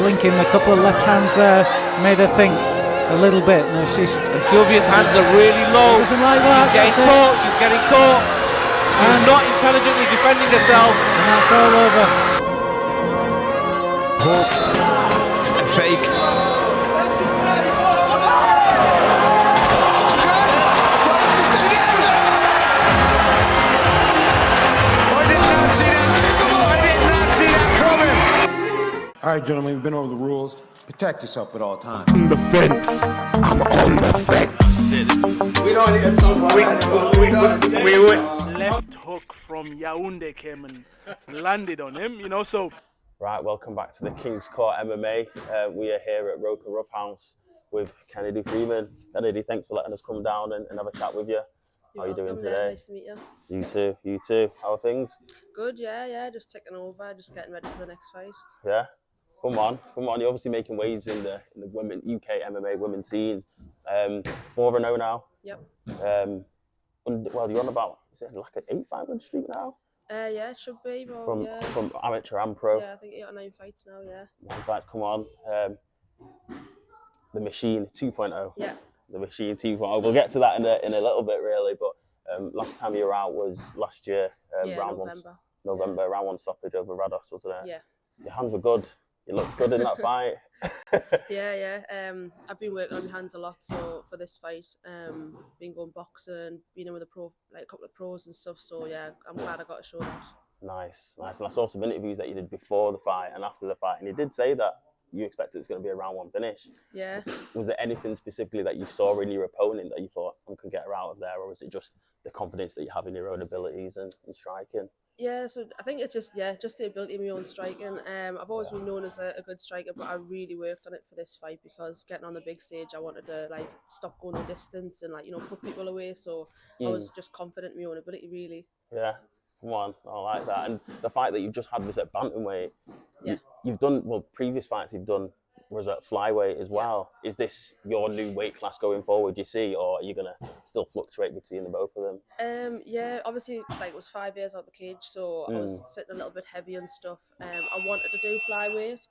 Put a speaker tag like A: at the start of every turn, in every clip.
A: blinking. A couple of left hands there made her think a little bit. No,
B: and Sylvia's hands are really low.
A: Doesn't like that.
B: She's getting caught. She's not intelligently defending herself.
A: And that's all over.
C: Hook. Fake.
D: All right, gentlemen, we've been over the rules. Protect yourself at all times.
E: On the fence. I'm on the fence.
F: We don't need some.
G: We left hook from Yaoundé came and landed on him, you know, so.
H: Right, welcome back to the King's Court MMA. We are here at Roker Roughhouse with Kennedy Freeman. Kennedy, thanks for letting us come down and have a chat with you. How are you doing today?
I: Nice to meet you.
H: You too. How are things?
I: Good, yeah, just taking over, just getting ready for the next fight.
H: Yeah? Come on. You're obviously making waves in the women UK MMA women's scene. 4-0 now.
I: Yep.
H: Well, you're on about, is it like an 8-fight win streak now?
I: Yeah, it should be. But
H: From amateur and pro.
I: Yeah, I think 8 or 9 fights now. Yeah.
H: 9 fights. Come on. The Machine 2.0.
I: Yeah.
H: The Machine 2.0. We'll get to that in a little bit, really. But last time you were out was last year. Round November. Round 1 stoppage over Rados, wasn't it?
I: Yeah.
H: Your hands were good. You looked good in that fight.
I: Yeah. I've been working on my hands a lot, so for this fight, been going boxing, been in with a couple of pros and stuff. So yeah, I'm glad I got to show that.
H: Nice. And I saw some interviews that you did before the fight and after the fight, and you did say that you expected it's going to be a round 1 finish.
I: Yeah.
H: Was there anything specifically that you saw in your opponent that you thought, I could get her out of there, or was it just the confidence that you have in your own abilities and striking?
I: Yeah, so I think it's just the ability of my own striking. I've always been known as a good striker, but I really worked on it for this fight because getting on the big stage, I wanted to stop going the distance and put people away. So I was just confident in my own ability, really.
H: Yeah, come on, I like that. And the fight that you just had was at Bantamweight.
I: Yeah.
H: You've done, previous fights you've done was at flyweight as well. Is this your new weight class going forward, you see, or are you going to still fluctuate between the both of them?
I: Yeah, obviously, it was 5 years out the cage, so I was sitting a little bit heavy and stuff. I wanted to do flyweight,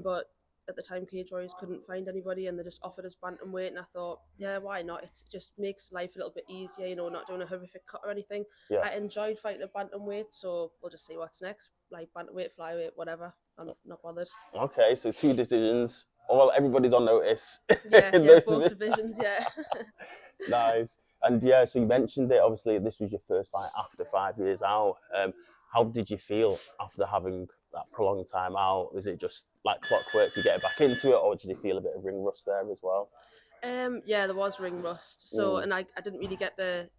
I: but at the time, Cage Warriors couldn't find anybody, and they just offered us bantamweight, and I thought, yeah, why not? It just makes life a little bit easier, not doing a horrific cut or anything. Yeah. I enjoyed fighting at bantamweight, so we'll just see what's next, bantamweight, flyweight, whatever. I'm not bothered. Okay,
H: so 2 decisions. Well, everybody's on notice.
I: Yeah, both divisions, yeah.
H: Nice. And yeah, so you mentioned it, obviously this was your first fight after 5 years out. How did you feel after having that prolonged time out? Was it just like clockwork, you get back into it, or did you feel a bit of ring rust there as well?
I: Yeah, there was ring rust. So, and I didn't really get to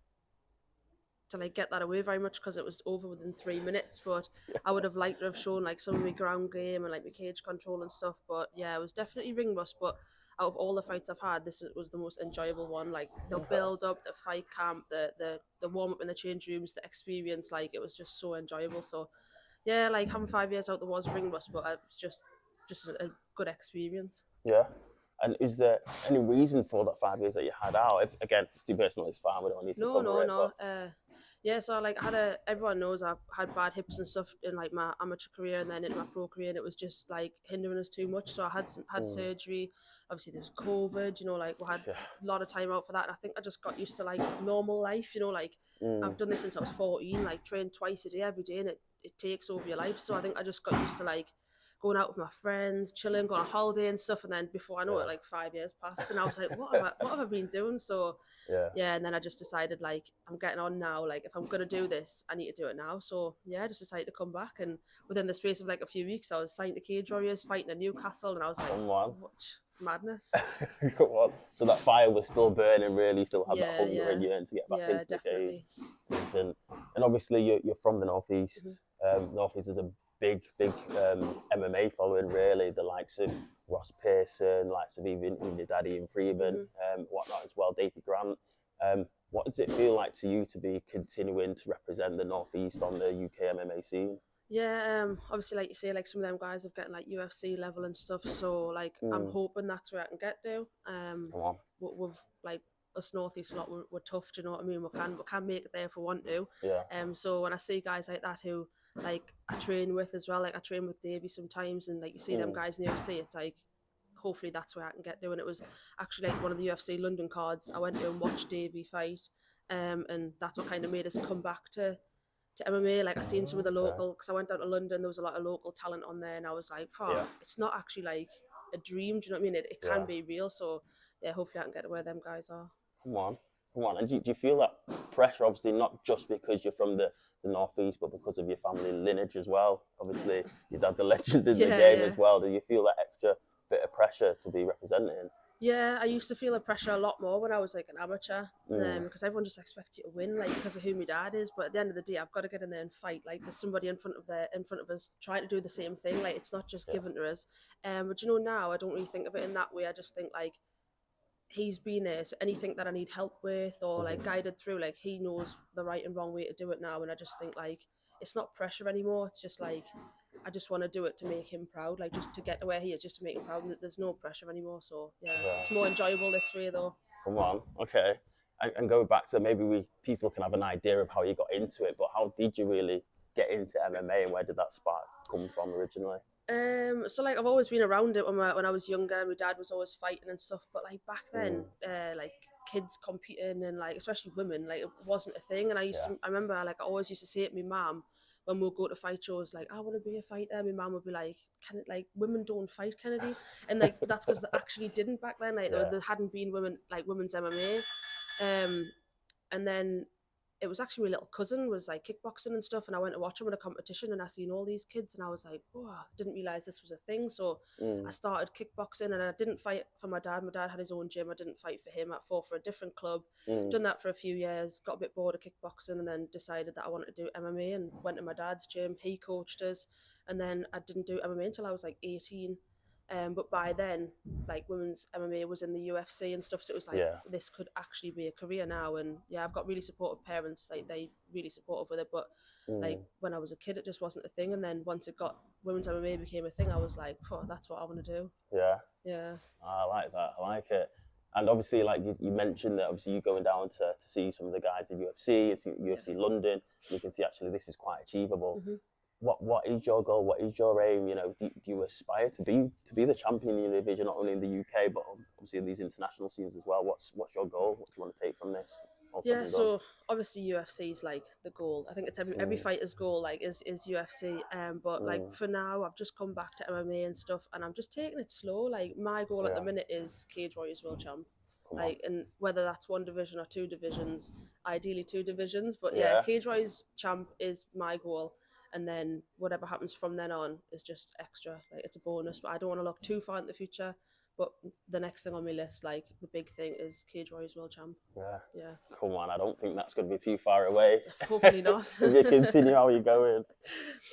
I: get that away very much because it was over within 3 minutes, but I would have liked to have shown some of my ground game and my cage control and stuff. But yeah, it was definitely ring rust. But out of all the fights I've had, this was the most enjoyable one. The build up, the fight camp, the warm up in the change rooms, the experience, it was just so enjoyable. So yeah, having 5 years out, there was ring rust, but it was just a good experience.
H: Yeah. And is there any reason for that 5 years that you had out? Again, it's too personal, it's fine, we don't need to cover it.
I: No. Yeah, so everyone knows I've had bad hips and stuff in my amateur career and then in my pro career, and it was just hindering us too much. So I had surgery. Obviously there was COVID, we had a lot of time out for that, and I think I just got used to normal life, I've done this since I was 14, trained twice a day every day, and it takes over your life. So I think I just got used to going out with my friends, chilling, going on holiday and stuff, and then before I know it, 5 years passed, and I was like, what have I been doing? So yeah, and then I just decided I'm getting on now. If I'm gonna do this, I need to do it now. So yeah, I just decided to come back, and within the space of a few weeks, I was signed to Cage Warriors, fighting in Newcastle, and I was like, what madness.
H: Come on. So that fire was still burning, really, you still had that hunger in you and to get back into
I: definitely.
H: The cage. And obviously you're from the Northeast. Northeast is a big MMA following, really. The likes of Ross Pearson, likes of even your daddy and Freeman, whatnot as well, Davey Grant. What does it feel like to you to be continuing to represent the Northeast on the UK MMA scene?
I: Yeah, obviously, like you say, some of them guys have gotten UFC level and stuff. So I'm hoping that's where I can get to. We've us Northeast lot, we're tough. Do you know what I mean? We can make it there if we want to.
H: Yeah.
I: So when I see guys like that who like I train with as well. Like I train with Davey sometimes, and like you see them guys in the UFC, it's like hopefully that's where I can get to. And it was actually like one of the UFC London cards. I went to and watched Davey fight, and that's what kind of made us come back to MMA. Like I seen some of the local, because I went down to London, there was a lot of local talent on there, and I was like, oh, it's not actually like a dream. Do you know what I mean? It can be real. So yeah, hopefully I can get to where them guys are.
H: Come on. And do you feel that pressure, obviously, not just because you're from the Northeast, but because of your family lineage as well? Obviously, your dad's a legend in the game as well. Do you feel that extra bit of pressure to be representing?
I: Yeah, I used to feel the pressure a lot more when I was like an amateur, because everyone just expects you to win, like because of who my dad is. But at the end of the day, I've got to get in there and fight. Like there's somebody in front of us trying to do the same thing. Like it's not just given to us. But you know, now I don't really think of it in that way. I just think like he's been there, so anything that I need help with or like guided through, like he knows the right and wrong way to do it now. And I just think like it's not pressure anymore. It's just like I just want to do it to make him proud, like just to get to where he is, just to make him proud. There's no pressure anymore. So yeah, it's more enjoyable this way though.
H: Come on, okay. And go back to maybe people can have an idea of how you got into it, but how did you really get into MMA and where did that spark come from originally?
I: So like I've always been around it when I was younger. My dad was always fighting and stuff, but like back then, like kids competing and like especially women, like it wasn't a thing. And I remember like I always used to say to my mum when we'll go to fight shows, like I want to be a fighter. My mum would be like, women don't fight, Kennedy, and like that's because they actually didn't back then. Like there hadn't been women's MMA, and then it was actually my little cousin was like kickboxing and stuff, and I went to watch him in a competition and I seen all these kids and I was like, oh, I didn't realise this was a thing. So I started kickboxing and I didn't fight for my dad. My dad had his own gym. I didn't fight for him. I fought for a different club. Done that for a few years, got a bit bored of kickboxing and then decided that I wanted to do MMA and went to my dad's gym. He coached us and then I didn't do MMA until I was like 18. But by then, like women's MMA was in the UFC and stuff, so it was like this could actually be a career now. And yeah, I've got really supportive parents; like they really supportive with it. But like when I was a kid, it just wasn't a thing. And then once it got women's MMA became a thing, I was like, oh, that's what I want to do. Yeah.
H: I like that. I like it. And obviously, like you mentioned that obviously you going down to see some of the guys in UFC, it's UFC London. You can see actually this is quite achievable. What is your goal? What is your aim? You know, do you aspire to be the champion in your division, not only in the UK but obviously in these international scenes as well? What's your goal? What do you want to take from this?
I: Yeah, so obviously UFC is like the goal. I think it's every fighter's goal, like is UFC. But like for now, I've just come back to MMA and stuff, and I'm just taking it slow. Like my goal at the minute is Cage Warriors World Champ. Like, and whether that's one division or two divisions, ideally two divisions. But yeah, Cage Warriors Champ is my goal. And then whatever happens from then on is just extra. Like it's a bonus, but I don't want to look too far in the future. But the next thing on my list, like the big thing, is Cage Warriors World Champ. Yeah.
H: Come on, I don't think that's going to be too far away.
I: Hopefully not.
H: If you continue how you're going.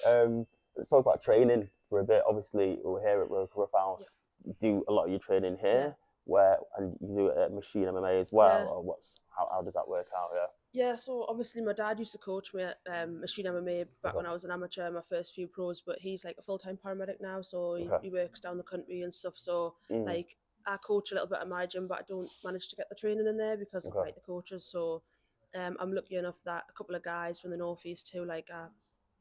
H: Let's talk about training for a bit. Obviously, we're here at Roker House. You do a lot of your training here, and you do it at Machine MMA as well. Or how does that work out?
I: Yeah, so obviously my dad used to coach me at Machine MMA back when I was an amateur, my first few pros, but he's like a full-time paramedic now, so he works down the country and stuff, so like I coach a little bit at my gym, but I don't manage to get the training in there because of like the coaches, so I'm lucky enough that a couple of guys from the Northeast who like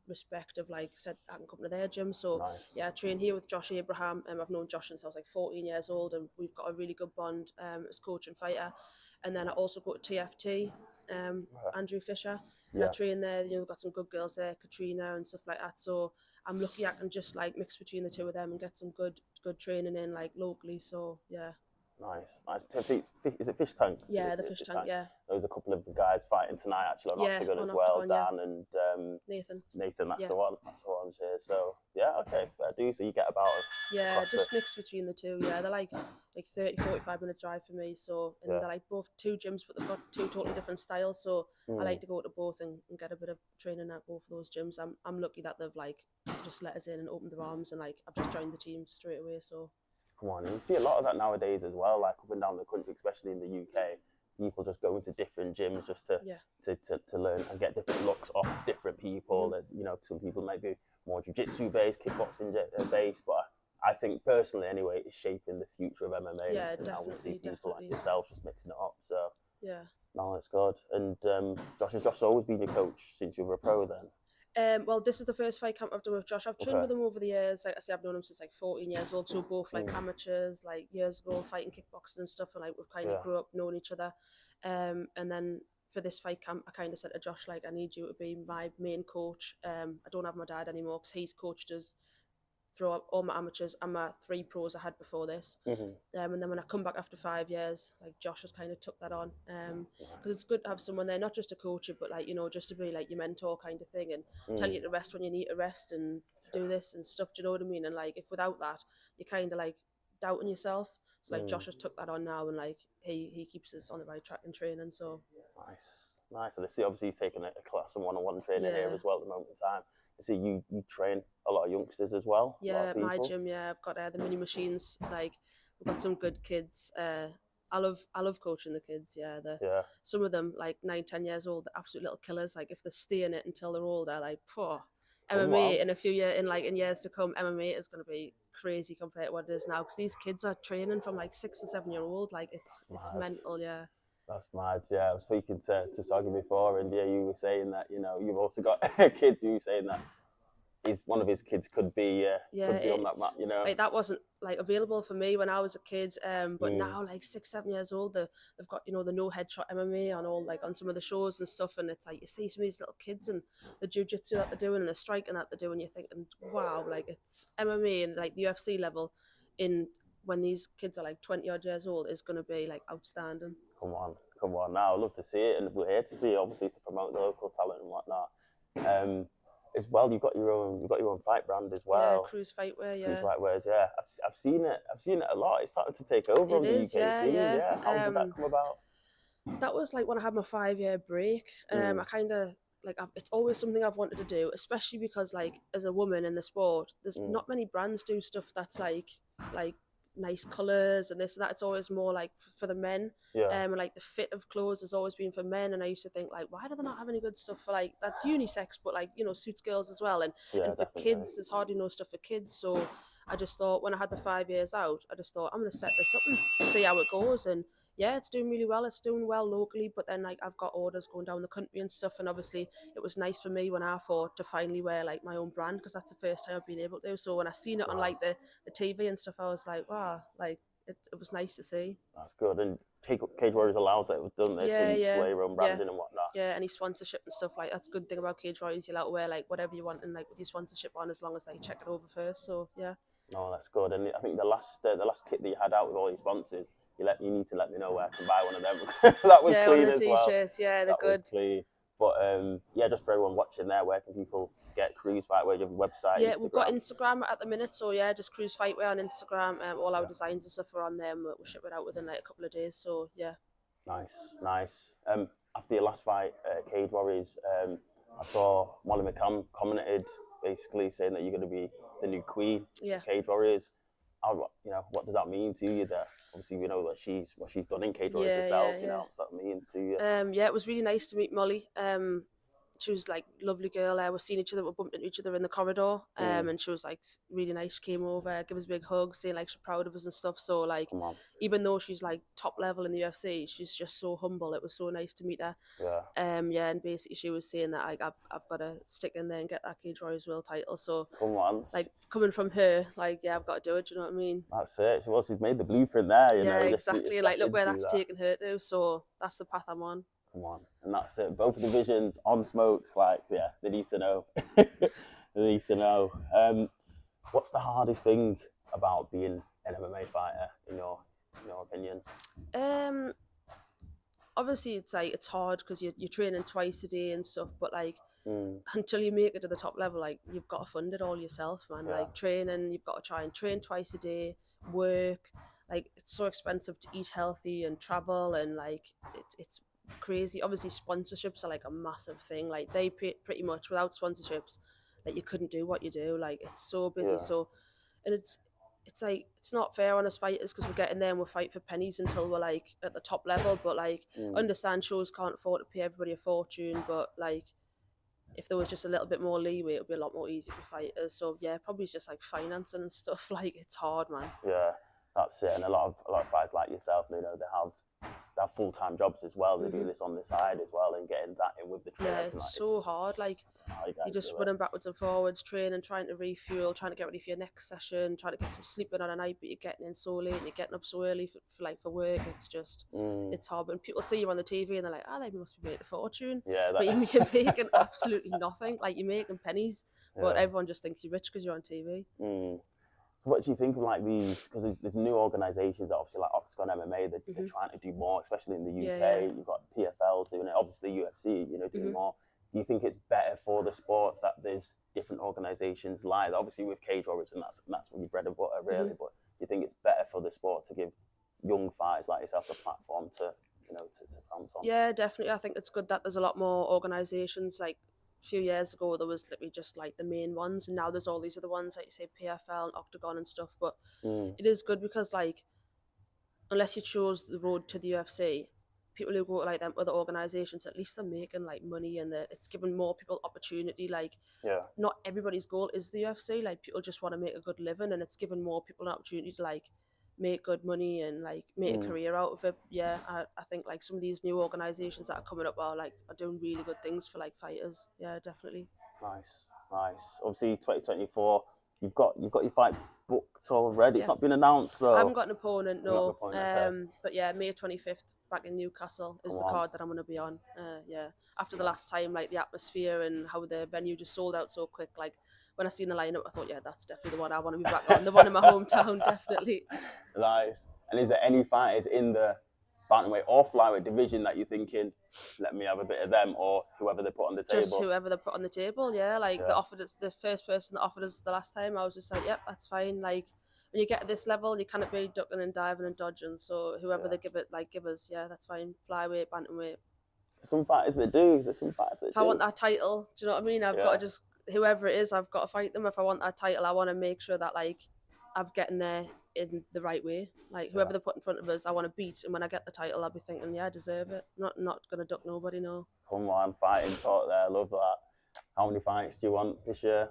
I: respect of like said I can come to their gym, so yeah, I train here with Josh Abraham, and I've known Josh since I was like 14 years old, and we've got a really good bond as coach and fighter. And then I also go to TFT, Andrew Fisher, and I train there. You know, we've got some good girls there, Katrina and stuff like that. So I'm lucky I can just like mix between the two of them and get some good training in like locally. So yeah.
H: Nice. Is it Fish Tank?
I: Yeah, the Fish Tank, yeah.
H: There's a couple of guys fighting tonight actually on Octagon as well, Dan and
I: Nathan,
H: that's the one. Here. So yeah, okay, fair do. So you get about
I: just mix between the two. Yeah, they're like 30, 45 minute drive for me. So and they're like both two gyms, but they've got two totally different styles. So I like to go to both and get a bit of training at both of those gyms. I'm lucky that they've like just let us in and opened their arms, and like I've just joined the team straight away. So.
H: Come on, and you see a lot of that nowadays as well, like up and down the country, especially in the UK. People just go into different gyms just to learn and get different looks off different people. That you know, some people might be more jiu-jitsu based, kickboxing based, but I think personally, anyway, it's shaping the future of MMA.
I: Yeah,
H: and
I: definitely.
H: I see people like yourself just mixing it up. So
I: yeah,
H: no, it's good. And Josh has always been your coach since you were a pro, then.
I: Well, this is the first fight camp I've done with Josh. I've trained
H: Okay.
I: with him over the years. Like I say, I've known him since like 14 years old. So both like amateurs, like years ago, fighting kickboxing and stuff, and like we've kind of grew up knowing each other. And then for this fight camp, I kind of said to Josh, like, I need you to be my main coach. I don't have my dad anymore because he's coached us through all my amateurs and my 3 pros I had before this. And then when I come back after 5 years, like Josh has kind of took that on. Because it's good to have someone there, not just a coach, but like, you know, just to be like your mentor kind of thing and tell you to rest when you need to rest and do this and stuff. Do you know what I mean? And like, if without that, you're kind of like doubting yourself. So like Josh has took that on now, and like he keeps us on the right track in training. So
H: nice. And I see obviously he's taking a class and one-on-one training here as well at the moment in time. I see you train a lot of youngsters as well.
I: Yeah, my gym. Yeah, I've got the mini machines. Like we've got some good kids. I love coaching the kids. Yeah, some of them like 9-10 years old, they're absolute little killers. Like if they stay in it until they're older, like MMA in a few years, in years to come, MMA is going to be crazy compared to what it is now. Because these kids are training from like 6 and 7 year old. Like it's mental. Yeah.
H: That's mad. Yeah, I was speaking to Soggy before, and yeah, you were saying that, you know, you've also got kids. You were saying that one of his kids could be on that map, you know.
I: Like that wasn't like available for me when I was a kid, but now like 6-7 years old, they've got, you know, the no headshot MMA on some of the shows and stuff, and it's like you see some of these little kids and the jiu-jitsu that they're doing and the striking that they're doing, you're thinking, wow, like it's MMA and like the UFC level in when these kids are like 20 odd years old is going to be like outstanding.
H: Come on now, I'd love to see it, and we're here to see it, obviously, to promote the local talent and whatnot. As well, you've got your own fight brand as well.
I: Yeah, Cruise Fightwear. Yeah,
H: Cruise Fightwear. Yeah, I've seen it a lot. It's starting to take over on the UK scene. Yeah. How did that come about?
I: That was like when I had my 5-year break. I kind of like it's always something I've wanted to do, especially because like as a woman in the sport, there's not many brands do stuff that's like nice colours and this and that. It's always more like for the men. And like the fit of clothes has always been for men, and I used to think like, why do they not have any good stuff for like that's unisex but like, you know, suits girls as well, and for kids there's hardly no stuff for kids. So I just thought when I had the 5 years out, I just thought I'm going to set this up and see how it goes. And yeah, it's doing really well. It's doing well locally, but then like I've got orders going down the country and stuff, and obviously it was nice for me when I thought to finally wear like my own brand, because that's the first time I've been able to. So when I seen it on like the TV and stuff, I was like, wow, like it was nice to see.
H: That's good. And Cage Warriors allows it, doesn't it, to wear your own branding and whatnot.
I: Yeah, any sponsorship and stuff, like that's a good thing about Cage Warriors. You're allowed to wear like whatever you want and like with your sponsorship on, as long as they check it over first. So yeah.
H: No, that's good. And I think the last kit that you had out with all your sponsors, you need to let me know where I can buy one of them. That was clean as well.
I: T-shirts, yeah, they're good.
H: Was clean. But just for everyone watching there, where can people get Cruise Fightwear? Your website?
I: Yeah,
H: Instagram?
I: We've got Instagram at the minute, so yeah, just Cruise Fightwear on Instagram. All our designs and stuff are on there. We'll ship it out within like a couple of days. So yeah.
H: Nice. After your last fight, Cage Warriors, I saw Molly McCann commented basically saying that you're going to be the new queen of Cage Warriors. What does that mean to you? That obviously we know what she's done in Cage Warriors herself. You know, what's that mean to you?
I: It was really nice to meet Molly. She was like lovely girl. We're seeing each other, we bumped into each other in the corridor. And she was like really nice. She came over, gave us a big hug, saying like she's proud of us and stuff. So like, even though she's like top level in the UFC, she's just so humble. It was so nice to meet her. And basically she was saying that like I've got to stick in there and get that Cage Warriors world title. So like coming from her, like I've got to do it. Do you know what I mean?
H: That's it. She's made the blueprint there. You know,
I: exactly. Like look where that's taken her to. So that's the path I'm on.
H: Come on, and that's it. Both divisions on smoke. Like, they need to know. They need to know. What's the hardest thing about being an MMA fighter, in your opinion?
I: Obviously, it's hard because you're training twice a day and stuff. But like, until you make it to the top level, like you've got to fund it all yourself, man. Like training, you've got to try and train twice a day. Work, like it's so expensive to eat healthy and travel, and like it's crazy. Obviously sponsorships are like a massive thing. Like they pretty much without sponsorships, like you couldn't do what you do. Like it's so busy. So, and it's like it's not fair on us fighters because we're getting there and we're fighting for pennies until we're like at the top level. But like understand shows can't afford to pay everybody a fortune. But like if there was just a little bit more leeway, it would be a lot more easy for fighters. So yeah, probably it's just like financing and stuff. Like it's hard, man.
H: Yeah, that's it. And a lot of fights like yourself, you know, they have have full-time jobs as well. They do this on the side as well, and getting that in with the training.
I: Yeah, it's so hard. Like, you're just running backwards and forwards, training, trying to refuel, trying to get ready for your next session, trying to get some sleep in on a night, but you're getting in so late and you're getting up so early for work. It's just, it's hard. And people see you on the TV and they're like, oh, they must be making a fortune.
H: Yeah,
I: but you're making absolutely nothing. Like, you're making pennies, but everyone just thinks you're rich because you're on TV.
H: What do you think of like these? Because there's new organisations, obviously like Octagon MMA, they're trying to do more, especially in the UK.
I: Yeah.
H: You've got PFLs doing it, obviously UFC, doing more. Do you think it's better for the sports that there's different organisations like, obviously with cage warriors, and that's your bread and butter really, but do you think it's better for the sport to give young fighters like yourself a platform to pounce on?
I: Yeah, definitely. I think it's good that there's a lot more organisations. Like, a few years ago, there was literally just like the main ones, and now there's all these other ones, like you say, PFL and Octagon and stuff. But it is good because, like, unless you chose the road to the UFC, people who go to like them other organisations, at least they're making like money, and it's giving more people opportunity. Like, not everybody's goal is the UFC. Like, people just want to make a good living, and it's giving more people an opportunity to like make good money and like make a career out of it. Yeah, I think like some of these new organisations that are coming up are doing really good things for like fighters. Yeah, definitely.
H: Nice. Obviously 2024, you've got your fight booked already. It's not been announced though.
I: I haven't got an opponent, no.
H: Okay.
I: But yeah, May 25th back in Newcastle is the card that I'm going to be on. After the last time, like the atmosphere and how the venue just sold out so quick, like when I seen the lineup, I thought, yeah, that's definitely the one I want to be back on. The one in my hometown, definitely.
H: Nice. And is there any fighters in the bantamweight or flyweight division that you're thinking, let me have a bit of them, or whoever they put on the table?
I: Just whoever they put on the table, yeah. Like, they offered us, the first person that offered us the last time, I was just like, yep, that's fine. Like, when you get to this level, you can't be ducking and diving and dodging. So whoever they give us, yeah, that's fine. Flyweight, bantamweight.
H: Some fighters that do. There's some fighters that
I: if I want that title, do you know what I mean? I've got to just, whoever it is, I've got to fight them. If I want that title, I want to make sure that like I've getting there in the right way. Like, whoever they put in front of us, I want to beat. And when I get the title, I'll be thinking, yeah, I deserve it. Not gonna duck nobody, no.
H: Come on, fighting talk there. I love that. How many fights do you want this year?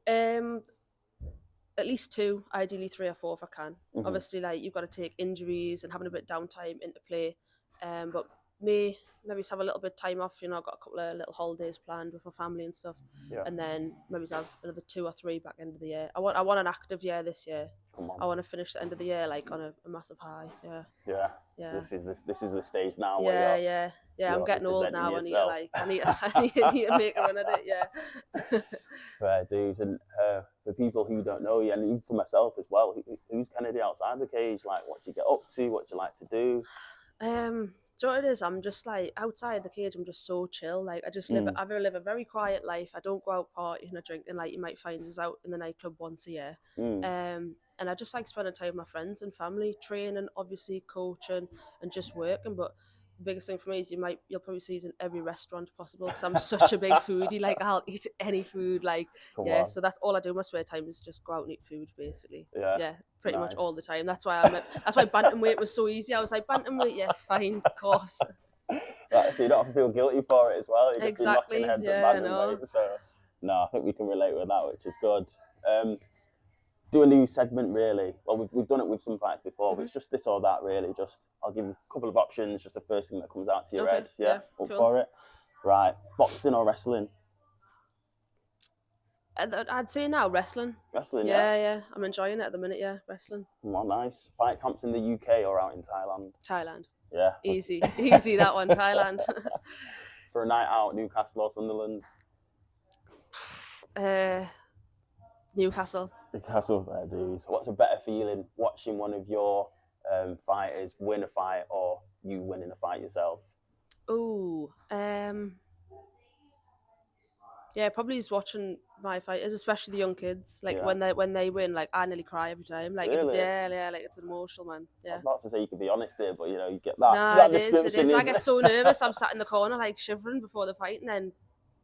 I: At least 2, ideally 3 or 4 if I can. Obviously, like, you've got to take injuries and having a bit of downtime into play. But maybe just have a little bit of time off. I've got a couple of little holidays planned with my family and stuff. And then maybe have another 2 or 3 back end of the year. I want an active year this year.
H: Come on.
I: I want to finish the end of the year like on a massive high. Yeah.
H: This is the stage now.
I: Yeah. I'm getting old now. I need to make a run at it. Yeah.
H: Fair dues. And for people who don't know you, and even for myself as well, who's Kennedy outside the cage? Like, what do you get up to? What do you like to do?
I: Do you know what it is? I'm just like, outside the cage, I'm just so chill. Like, I just live a very quiet life. I don't go out partying or drinking like you might find us out in the nightclub once a year. And I just like spending time with my friends and family, training, obviously coaching and just working. But the biggest thing for me is you'll probably see us in every restaurant possible because I'm such a big foodie. Like, I'll eat any food. Like, so that's all I do in my spare time is just go out and eat food, basically. Yeah, pretty much all the time. That's why bantamweight was so easy. I was like, bantamweight, yeah, fine, of course.
H: So you don't have to feel guilty for it as well. You
I: Exactly.
H: Heads at bantamweight, so no, I think we can relate with that, which is good. Do a new segment, really. Well, we've done it with some fights before, but it's just this or that, really. I'll give you a couple of options, just the first thing that comes out to your head. Yeah, up for it. Right, boxing or wrestling?
I: I'd say now wrestling.
H: Wrestling,
I: yeah. I'm enjoying it at the minute, yeah, wrestling.
H: Come on, nice. Fight camps in the UK or out in Thailand?
I: Thailand.
H: Yeah.
I: Easy that one, Thailand.
H: For a night out, Newcastle or Sunderland?
I: Newcastle.
H: Newcastle, dudes. What's a better feeling, watching one of your fighters win a fight or you winning a fight yourself?
I: Ooh, yeah, probably is watching my fighters, especially the young kids. Like, when they win, like, I nearly cry every time. Like,
H: really?
I: Like, it's emotional, man. Yeah.
H: I was about to say you could be honest here, but you get that.
I: No,
H: that
I: it is. I get so nervous. I'm sat in the corner like shivering before the fight, and then,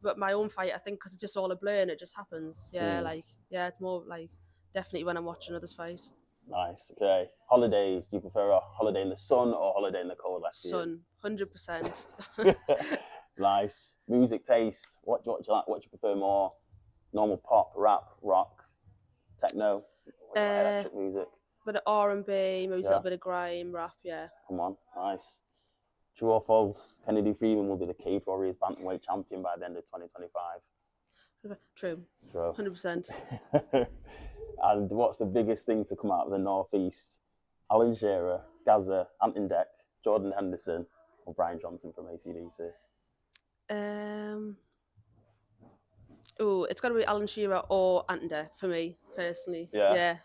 I: but my own fight, I think, because it's just all a blur and it just happens. It's more like definitely when I'm watching others fight.
H: Nice. Okay. Holidays. Do you prefer a holiday in the sun or a holiday in the cold?
I: Sun, 100%.
H: Nice. Music taste. What do you like? What do you prefer more? Normal pop, rap, rock, techno, electric music.
I: Bit of R&B, maybe a little bit of grime, rap. Yeah.
H: Come on. Nice. True or false? Kennedy Freeman will be the Cage Warriors Bantamweight champion by the end of 2025.
I: True.
H: True.
I: 100%.
H: And what's the biggest thing to come out of the Northeast? Alan Shearer, Gaza, Anton Deck, Jordan Henderson, or Brian Johnson from ACDC?
I: Oh, it's got to be Alan Shearer or Anton Deck for me personally.
H: Yeah.
I: Yeah.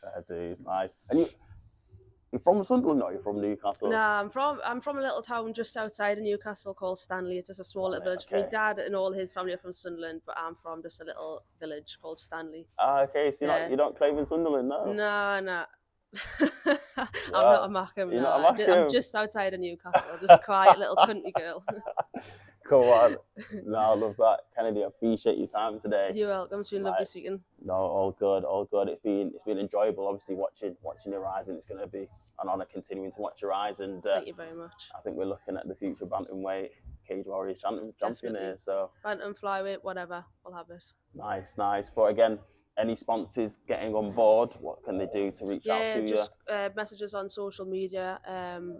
H: Fair dude, nice. And you're from Sunderland, or you're from Newcastle?
I: Nah, I'm from a little town just outside of Newcastle called Stanley. It's just a small little village.
H: Okay.
I: My dad and all his family are from Sunderland, but I'm from just a little village called Stanley.
H: Ah, okay. So you don't claim in Sunderland, no?
I: Nah. I'm not a mackem.
H: You're
I: Nah.
H: not a mackem?
I: I'm just outside of Newcastle. Just a quiet little country girl.
H: Come on. No, I love that. Kennedy, I appreciate your time today.
I: You're welcome. It's been lovely speaking.
H: No, all good. It's been enjoyable. Obviously, watching your rise, and it's going to be an honour continuing to watch your rise. And
I: Thank you very much.
H: I think we're looking at the future Bantamweight Cage Warriors champion here. So
I: Bantam, flyweight, whatever, we'll have it.
H: nice. But again, any sponsors getting on board, what can they do to reach out to you?
I: Just messages on social media.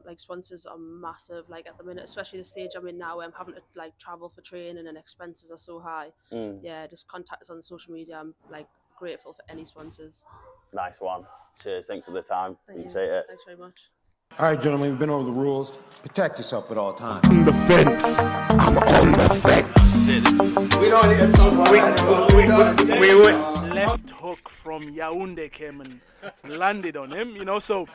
I: Like sponsors are massive. Like at the minute, especially the stage I'm in now, I'm having to like travel for training and expenses are so high. Yeah, just contact us on social media. I'm like grateful for any sponsors.
H: Nice one. Cheers. Thanks for the time. Appreciate it.
I: Thanks very much.
D: All right, gentlemen, we've been over the rules. Protect yourself at all times.
E: On the fence. I'm on the fence.
F: We don't hit someone.
G: We went left hook from Yaoundé came and landed on him, you know, so